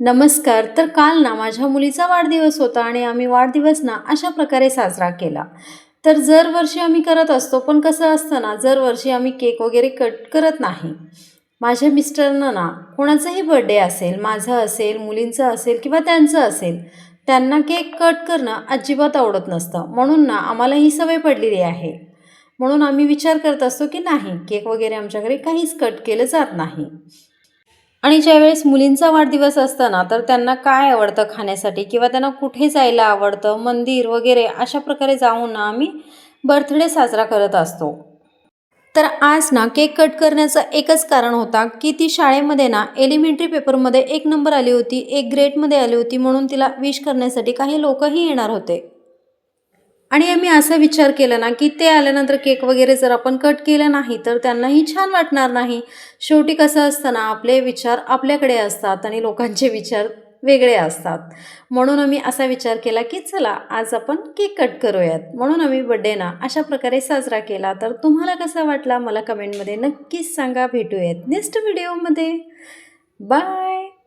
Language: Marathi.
नमस्कार. तर काल ना माझ्या मुलीचा वाढदिवस होता आणि आम्ही वाढदिवस ना अशा प्रकारे साजरा केला. तर दरवर्षी आम्ही करत असतो, पण कसं असतं ना, दरवर्षी आम्ही केक वगैरे कट करत नाही. माझ्या मिस्टरनं ना कोणाचाही बर्थडे असेल, माझं असेल, मुलींचं असेल किंवा त्यांचं असेल, त्यांना केक कट करणं अजिबात आवडत नसतं. म्हणून ना आम्हाला ही सवय पडलेली आहे. म्हणून आम्ही विचार करत असतो, की नाही केक वगैरे आमच्या घरी काहीच कट केलं जात नाही. आणि ज्यावेळेस मुलींचा वाढदिवस असतो ना, तर त्यांना काय आवडतं खाण्यासाठी किंवा त्यांना कुठे जायला आवडतं, मंदिर वगैरे अशा प्रकारे जाऊन ना आम्ही बर्थडे साजरा करत असतो. तर आज ना केक कट करण्याचं एकच कारण होता, की ती शाळेमध्ये ना एलिमेंटरी पेपरमध्ये 1 नंबर आली होती, 1 ग्रेडमध्ये आली होती म्हणून तिला विश करण्यासाठी काही लोकंही येणार होते. आणि आम्ही असा विचार केला ना, की ते आल्यानंतर केक वगैरे जर आपण कट केला नाही, तर त्यांनाही छान वाटणार नाही. शेवटी कसं असतं ना, आपले विचार आपल्याकडे असतात आणि लोकांचे विचार वेगळे असतात. म्हणून आम्ही असा विचार केला, की चला आज आपण केक कट करूयात. म्हणून आम्ही बर्थडे ना अशा प्रकारे साजरा केला. तर तुम्हाला कसा वाटला मला कमेंटमध्ये नक्कीच सांगा. भेटूयात नेक्स्ट व्हिडिओमध्ये. बाय.